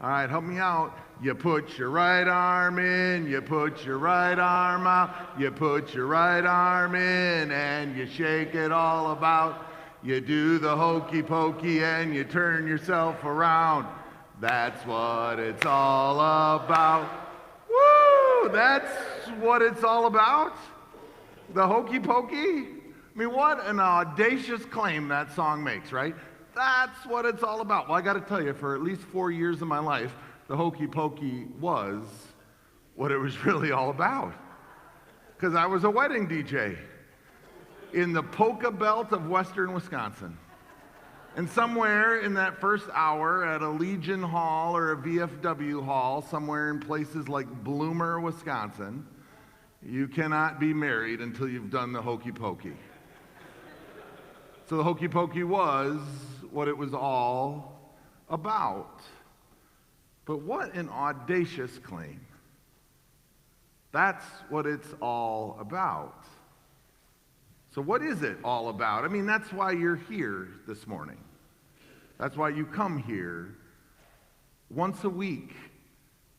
All right, help me out. You put your right arm in, you put your right arm out, you put your right arm in, and you shake it all about. You do the hokey pokey and you turn yourself around. That's what it's all about. Woo! That's what it's all about? The hokey pokey? I mean, what an audacious claim that song makes, right? That's what it's all about. Well, I got to tell you, for at least 4 years of my life, the hokey pokey was what it was really all about. Because I was a wedding DJ in the polka belt of western Wisconsin. And somewhere in that first hour at a Legion Hall or a VFW Hall, somewhere in places like Bloomer, Wisconsin, you cannot be married until you've done the hokey pokey. So the hokey pokey was what it was all about. But what an audacious claim. That's what it's all about. So what is it all about? I mean, that's why you're here this morning. That's why you come here once a week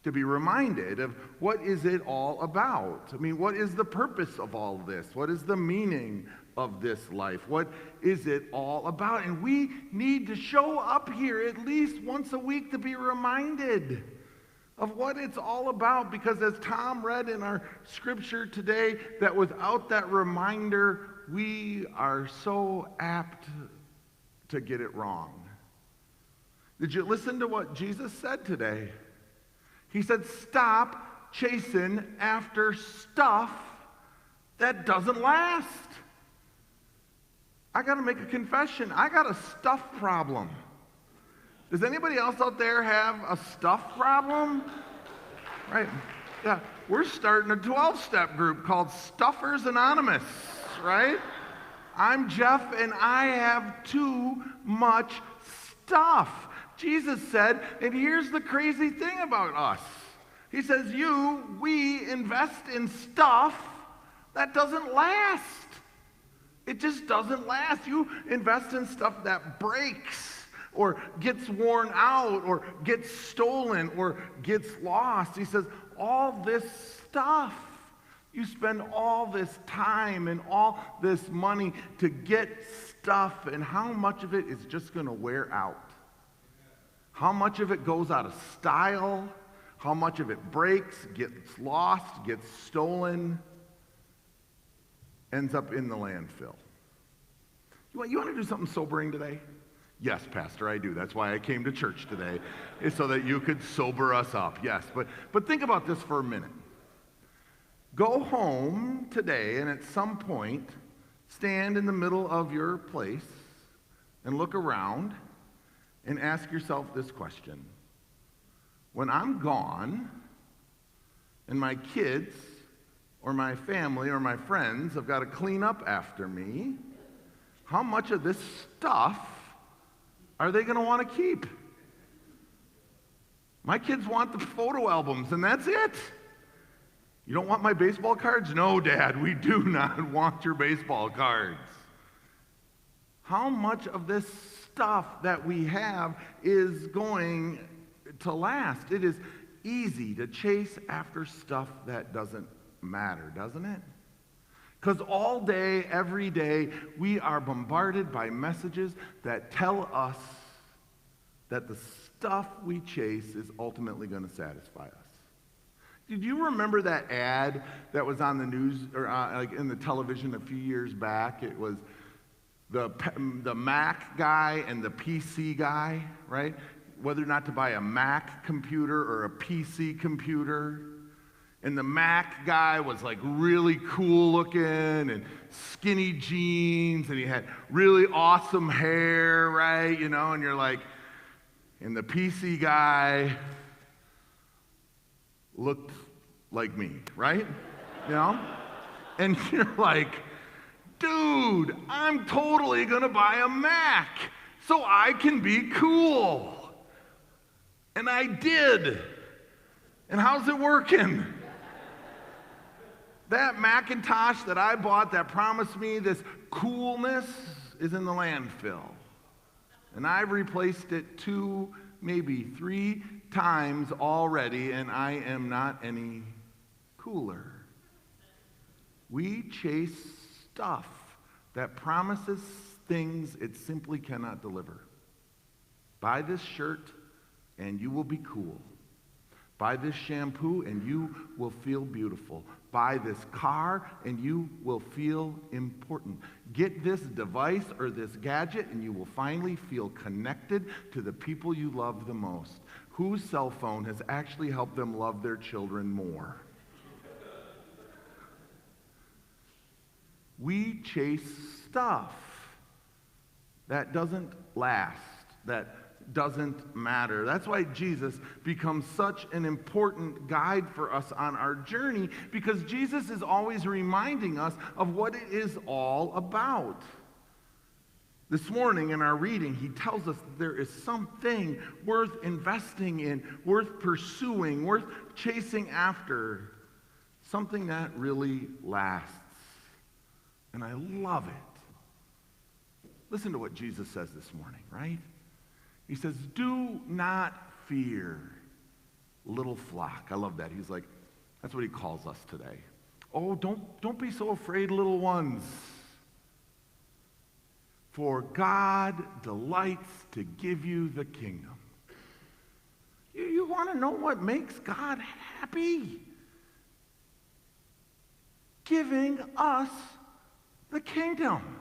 to be reminded of what is it all about. I mean, what is the purpose of all this? What is the meaning of this life? What is it all about? And we need to show up here at least once a week to be reminded of what it's all about, because as Tom read in our scripture today, that without that reminder, we are so apt to get it wrong. Did you listen to what Jesus said today? He said, stop chasing after stuff that doesn't last. I got to make a confession. I got a stuff problem. Does anybody else out there have a stuff problem? Right. Yeah. We're starting a 12-step group called Stuffers Anonymous, right? I'm Jeff, and I have too much stuff. Jesus said, and here's the crazy thing about us. He says, we invest in stuff that doesn't last. It just doesn't last. You invest in stuff that breaks or gets worn out or gets stolen or gets lost. He says, all this stuff, you spend all this time and all this money to get stuff, and how much of it is just going to wear out? How much of it goes out of style? How much of it breaks, gets lost, gets stolen, ends up in the landfill? You want to do something sobering today? Yes, Pastor, I do. That's why I came to church today, is so that you could sober us up. Yes, but think about this for a minute. Go home today and at some point stand in the middle of your place and look around and ask yourself this question. When I'm gone and my kids or my family or my friends have got to clean up after me, how much of this stuff are they going to want to keep? My kids want the photo albums, and that's it. You don't want my baseball cards? No, Dad, we do not want your baseball cards. How much of this stuff that we have is going to last? It is easy to chase after stuff that doesn't matter, doesn't it? Because all day, every day, we are bombarded by messages that tell us that the stuff we chase is ultimately going to satisfy us. Did you remember that ad that was on the news or like in the television a few years back? It was the Mac guy and the PC guy, right? Whether or not to buy a Mac computer or a PC computer. And the Mac guy was like really cool looking and skinny jeans, and he had really awesome hair, right? You know, and you're like, and the PC guy looked like me, right? You know? And you're like, dude, I'm totally gonna buy a Mac so I can be cool. And I did. And how's it working? That Macintosh that I bought that promised me this coolness is in the landfill. And I've replaced it 2, maybe 3 times already, and I am not any cooler. We chase stuff that promises things it simply cannot deliver. Buy this shirt and you will be cool. Buy this shampoo and you will feel beautiful. Buy this car and you will feel important. Get this device or this gadget and you will finally feel connected to the people you love the most. Whose cell phone has actually helped them love their children more? We chase stuff that doesn't last, that doesn't matter. That's why Jesus becomes such an important guide for us on our journey, because Jesus is always reminding us of what it is all about. This morning in our reading, he tells us there is something worth investing in, worth pursuing, worth chasing after, something that really lasts. And I love it. Listen to what Jesus says this morning, right? He says, do not fear, little flock. I love that. He's like, that's what he calls us today. Oh, don't be so afraid, little ones. For God delights to give you the kingdom. You want to know what makes God happy? Giving us the kingdom.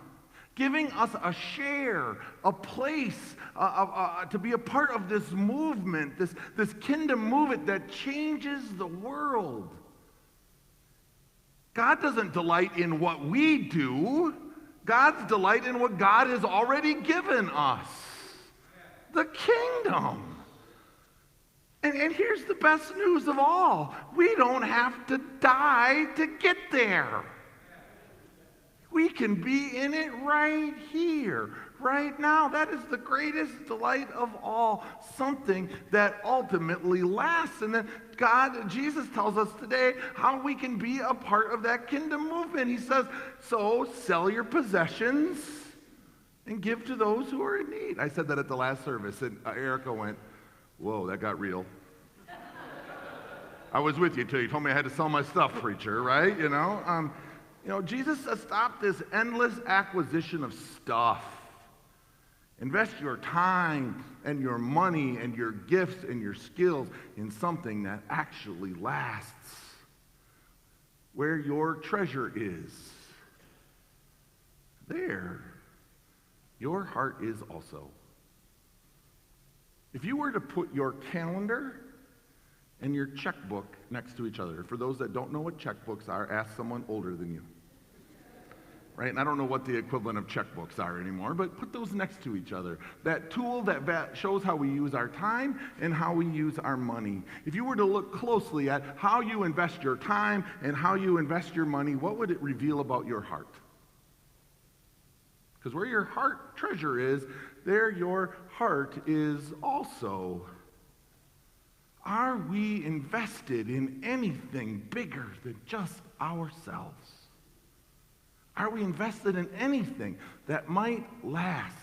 Giving us a share, a place, to be a part of this movement, this kingdom movement that changes the world. God doesn't delight in what we do. God's delight in what God has already given us. The kingdom. And here's the best news of all. We don't have to die to get there. We can be in it right here, right now. That is the greatest delight of all, something that ultimately lasts. And then Jesus tells us today how we can be a part of that kingdom movement. He says, so sell your possessions and give to those who are in need. I said that at the last service, and Erica went, whoa, that got real. I was with you till you told me I had to sell my stuff, preacher, right? You know, Jesus says, stop this endless acquisition of stuff. Invest your time and your money and your gifts and your skills in something that actually lasts. Where your treasure is, there your heart is also. If you were to put your calendar and your checkbook next to each other, for those that don't know what checkbooks are, ask someone older than you. Right? And I don't know what the equivalent of checkbooks are anymore, but put those next to each other. That tool that shows how we use our time and how we use our money. If you were to look closely at how you invest your time and how you invest your money, what would it reveal about your heart? Because where your heart treasure is, there your heart is also. Are we invested in anything bigger than just ourselves? Are we invested in anything that might last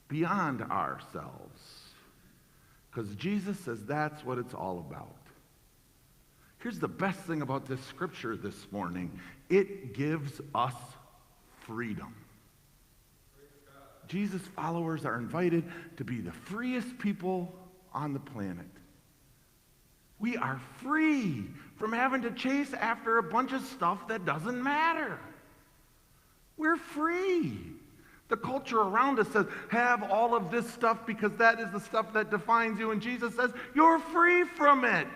beyond ourselves? Because Jesus says that's what it's all about. Here's the best thing about this scripture this morning. It gives us freedom. Jesus' followers are invited to be the freest people on the planet. We are free from having to chase after a bunch of stuff that doesn't matter. We're free. The culture around us says, have all of this stuff because that is the stuff that defines you. And Jesus says, you're free from it.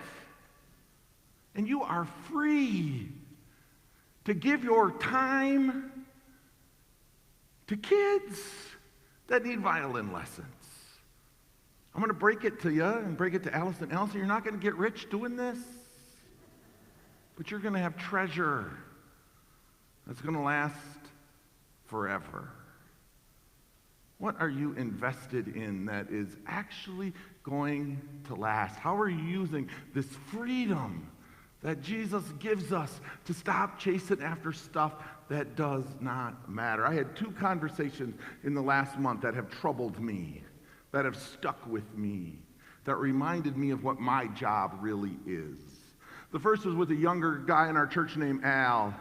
And you are free to give your time to kids that need violin lessons. I'm going to break it to you and break it to Allison. Allison, you're not going to get rich doing this, but you're going to have treasure that's going to last forever. What are you invested in that is actually going to last? How are you using this freedom that Jesus gives us to stop chasing after stuff that does not matter? I had 2 conversations in the last month that have troubled me, that have stuck with me. that reminded me of what my job really is. The first was with a younger guy in our church named Al.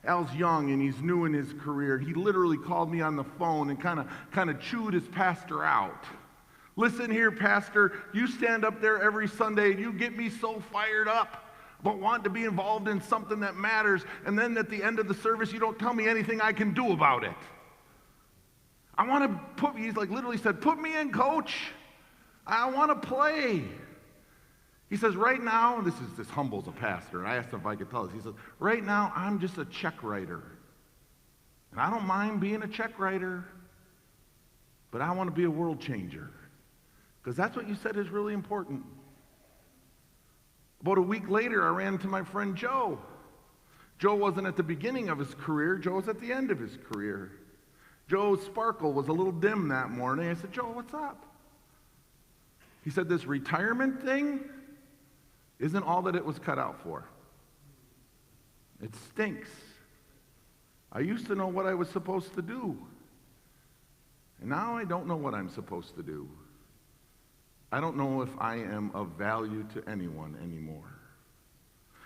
Al's young and he's new in his career. He literally called me on the phone and kind of chewed his pastor out. Listen here, pastor, you stand up there every Sunday and you get me so fired up about wanting to be involved in something that matters, and then at the end of the service you don't tell me anything I can do about it. I want to he's like literally said, put me in, coach. I want to play. He says, right now, and this humbles a pastor, and I asked him if I could tell this. He says, right now, I'm just a check writer. And I don't mind being a check writer, but I want to be a world changer. Because that's what you said is really important. About a week later, I ran into my friend Joe. Joe wasn't at the beginning of his career. Joe was at the end of his career. Joe's sparkle was a little dim that morning. I said, Joe, what's up? He said, this retirement thing isn't all that it was cut out for. It stinks. I used to know what I was supposed to do. And now I don't know what I'm supposed to do. I don't know if I am of value to anyone anymore.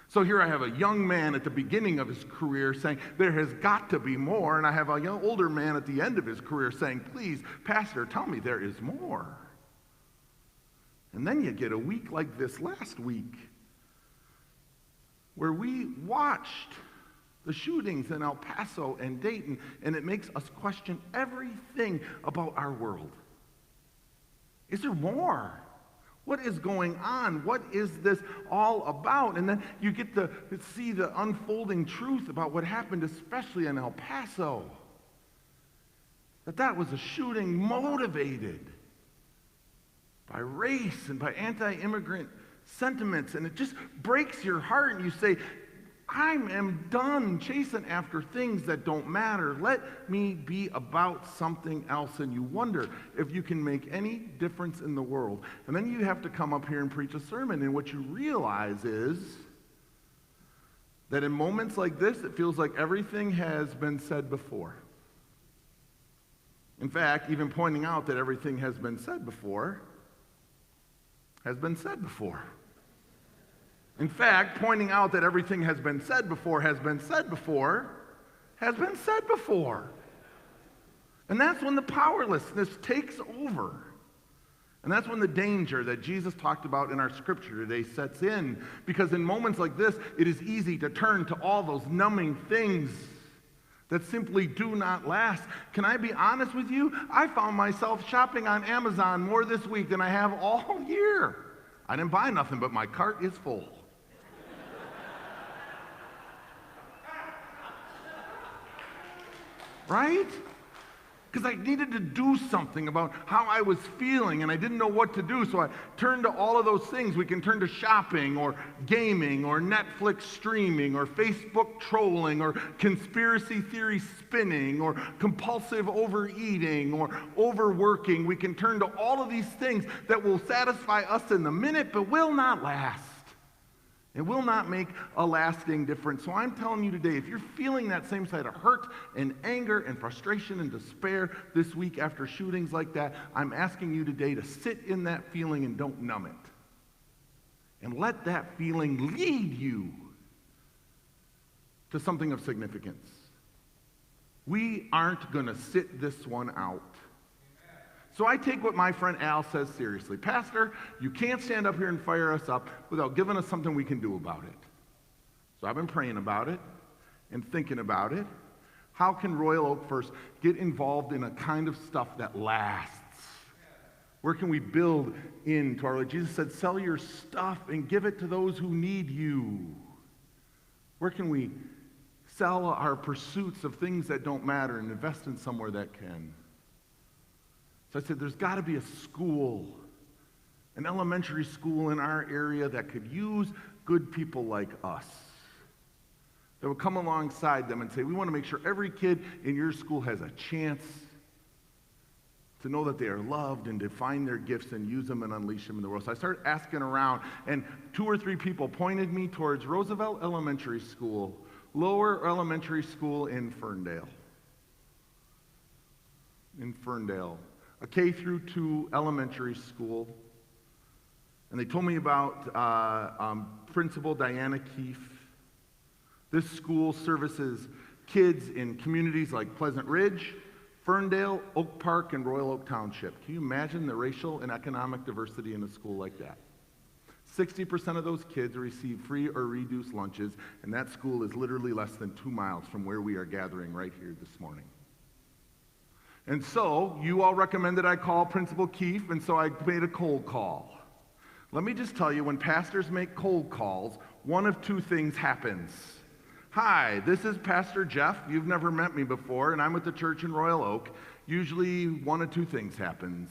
So here I have a young man at the beginning of his career saying, there has got to be more. And I have a young older man at the end of his career saying, please, pastor, tell me there is more. And then you get a week like this last week where we watched the shootings in El Paso and Dayton, and it makes us question everything about our world. Is there more? What is going on? What is this all about? And then you get to see the unfolding truth about what happened, especially in El Paso. That was a shooting motivated by race and by anti-immigrant sentiments, and it just breaks your heart, and you say, I am done chasing after things that don't matter. Let me be about something else. And you wonder if you can make any difference in the world. And then you have to come up here and preach a sermon, and what you realize is that in moments like this, it feels like everything has been said before. In fact, even pointing out that everything has been said before has been said before. In fact, pointing out that everything has been said before has been said before has been said before. And that's when the powerlessness takes over. And that's when the danger that Jesus talked about in our scripture today sets in. Because in moments like this, it is easy to turn to all those numbing things that simply do not last. Can I be honest with you? I found myself shopping on Amazon more this week than I have all year. I didn't buy nothing, but my cart is full. Right? Because I needed to do something about how I was feeling, and I didn't know what to do, so I turned to all of those things. We can turn to shopping, or gaming, or Netflix streaming, or Facebook trolling, or conspiracy theory spinning, or compulsive overeating, or overworking. We can turn to all of these things that will satisfy us in the minute, but will not last. It will not make a lasting difference. So I'm telling you today, if you're feeling that same side of hurt and anger and frustration and despair this week after shootings like that, I'm asking you today to sit in that feeling and don't numb it. And let that feeling lead you to something of significance. We aren't going to sit this one out. So I take what my friend Al says seriously. Pastor, you can't stand up here and fire us up without giving us something we can do about it. So I've been praying about it and thinking about it. How can Royal Oak First get involved in a kind of stuff that lasts? Where can we build into our life? Jesus said, sell your stuff and give it to those who need you. Where can we sell our pursuits of things that don't matter and invest in somewhere that can? So I said, there's got to be a school, an elementary school in our area that could use good people like us, that would come alongside them and say, we want to make sure every kid in your school has a chance to know that they are loved and to find their gifts and use them and unleash them in the world. So I started asking around, and 2 or 3 people pointed me towards Roosevelt Elementary School, Lower Elementary School in Ferndale. A K through 2 elementary school And they told me about Principal Diana Keefe. This school services kids in communities like Pleasant Ridge, Ferndale, Oak Park, and Royal Oak Township. Can you imagine the racial and economic diversity in a school like that? 60% of those kids receive free or reduced lunches, and that school is literally less than 2 miles from where we are gathering right here this morning. And so, you all recommended I call Principal Keefe, and so I made a cold call. Let me just tell you, when pastors make cold calls, one of two things happens. Hi, this is Pastor Jeff. You've never met me before, and I'm with the church in Royal Oak. Usually, one of two things happens.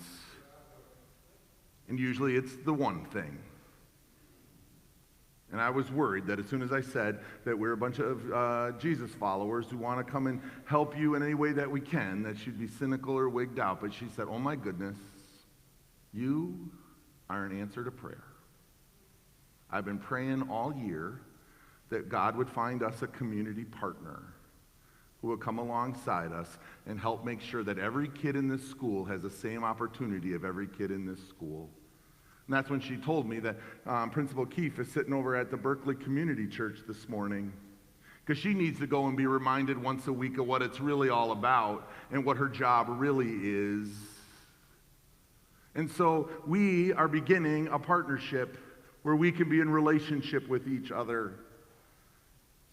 And usually, it's the one thing. And I was worried that as soon as I said that we're a bunch of Jesus followers who want to come and help you in any way that we can, that she'd be cynical or wigged out. But she said, oh my goodness, you are an answer to prayer. I've been praying all year that God would find us a community partner who would come alongside us and help make sure that every kid in this school has the same opportunity of every kid in this school. And that's when she told me that Principal Keefe is sitting over at the Berkeley Community Church this morning because she needs to go and be reminded once a week of what it's really all about and what her job really is. And so we are beginning a partnership where we can be in relationship with each other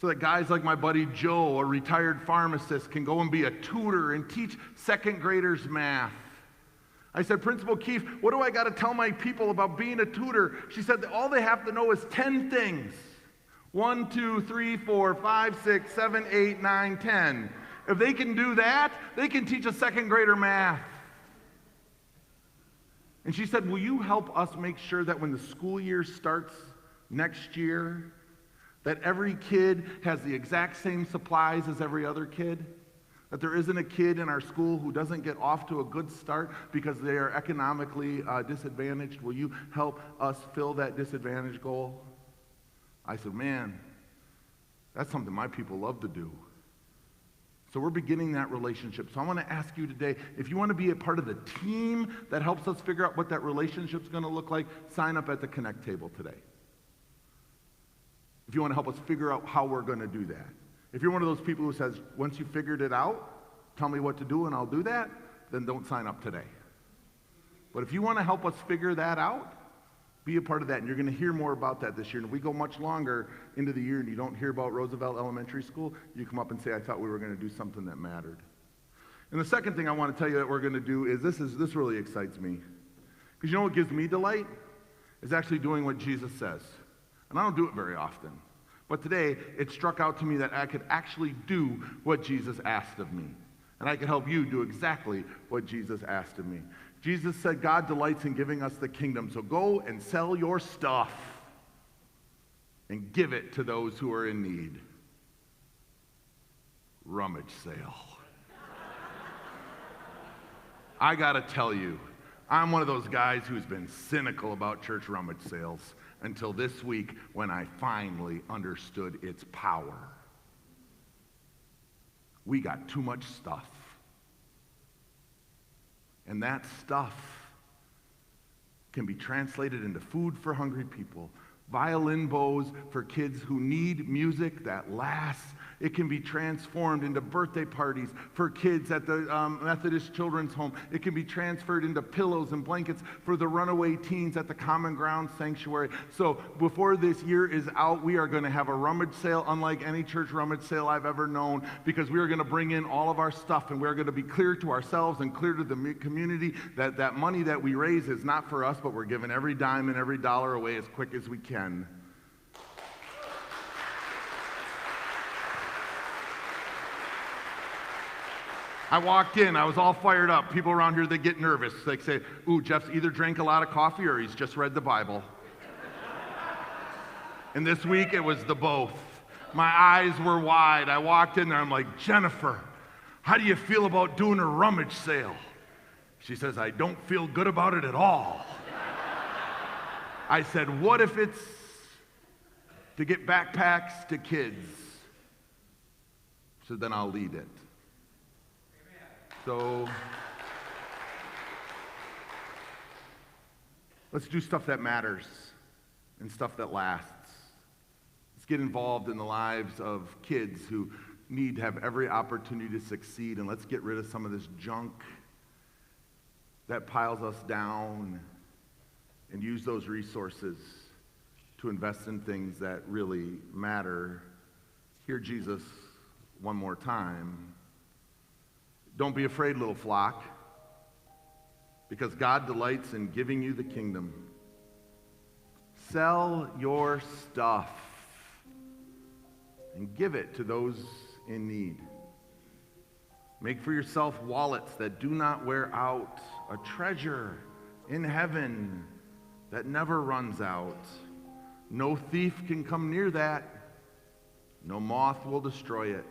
so that guys like my buddy Joe, a retired pharmacist, can go and be a tutor and teach second graders math. I said, Principal Keefe, what do I got to tell my people about being a tutor? She said that all they have to know is 10 things. 1, 2, 3, 4, 5, 6, 7, 8, 9, 10. If they can do that, they can teach a second grader math. And she said, will you help us make sure that when the school year starts next year, that every kid has the exact same supplies as every other kid? That there isn't a kid in our school who doesn't get off to a good start because they are economically disadvantaged. Will you help us fill that disadvantage goal? I said, man, that's something my people love to do. So we're beginning that relationship. So I want to ask you today, if you want to be a part of the team that helps us figure out what that relationship's going to look like, sign up at the Connect table today. If you want to help us figure out how we're going to do that. If you're one of those people who says, once you figured it out, tell me what to do and I'll do that, then don't sign up today. But if you want to help us figure that out, be a part of that. And you're going to hear more about that this year. And if we go much longer into the year and you don't hear about Roosevelt Elementary School, you come up and say, I thought we were going to do something that mattered. And the second thing I want to tell you that we're going to do is this really excites me. Because you know what gives me delight? Is actually doing what Jesus says. And I don't do it very often. But today, it struck out to me that I could actually do what Jesus asked of me. And I could help you do exactly what Jesus asked of me. Jesus said God delights in giving us the kingdom. So go and sell your stuff and give it to those who are in need. Rummage sale. I got to tell you, I'm one of those guys who's been cynical about church rummage sales until this week when I finally understood its power. We got too much stuff. And that stuff can be translated into food for hungry people, violin bows for kids who need music that lasts. It can be transformed into birthday parties for kids at the Methodist Children's Home. It can be transferred into pillows and blankets for the runaway teens at the Common Ground Sanctuary. So before this year is out, we are going to have a rummage sale unlike any church rummage sale I've ever known, because we are going to bring in all of our stuff, and we're going to be clear to ourselves and clear to the community that that money that we raise is not for us, but we're giving every dime and every dollar away as quick as we can. I walked in, I was all fired up. People around here, they get nervous. They say, ooh, Jeff's either drank a lot of coffee or he's just read the Bible. And this week, it was the both. My eyes were wide. I walked in there, I'm like, Jennifer, how do you feel about doing a rummage sale? She says, I don't feel good about it at all. I said, what if it's to get backpacks to kids? So then I'll lead it. So Let's do stuff that matters and stuff that lasts. Let's get involved in the lives of kids who need to have every opportunity to succeed, and let's get rid of some of this junk that piles us down and use those resources to invest in things that really matter. Hear Jesus one more time. Don't be afraid, little flock, because God delights in giving you the kingdom. Sell your stuff and give it to those in need. Make for yourself wallets that do not wear out, a treasure in heaven that never runs out. No thief can come near that. No moth will destroy it.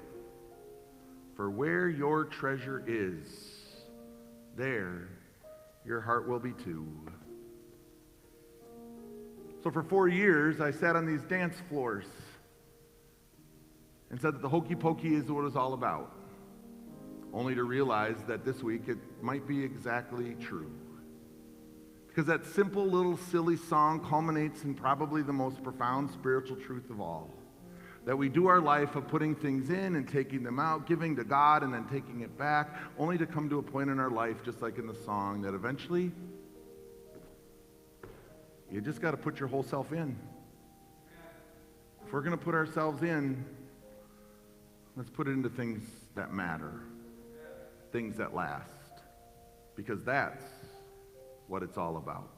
For where your treasure is, there your heart will be too. So for 4 years, I sat on these dance floors and said that the hokey pokey is what it's all about, only to realize that this week it might be exactly true. Because that simple little silly song culminates in probably the most profound spiritual truth of all. That we do our life of putting things in and taking them out, giving to God and then taking it back, only to come to a point in our life, just like in the song, that eventually you just got to put your whole self in. If we're going to put ourselves in, let's put it into things that matter, things that last, because that's what it's all about.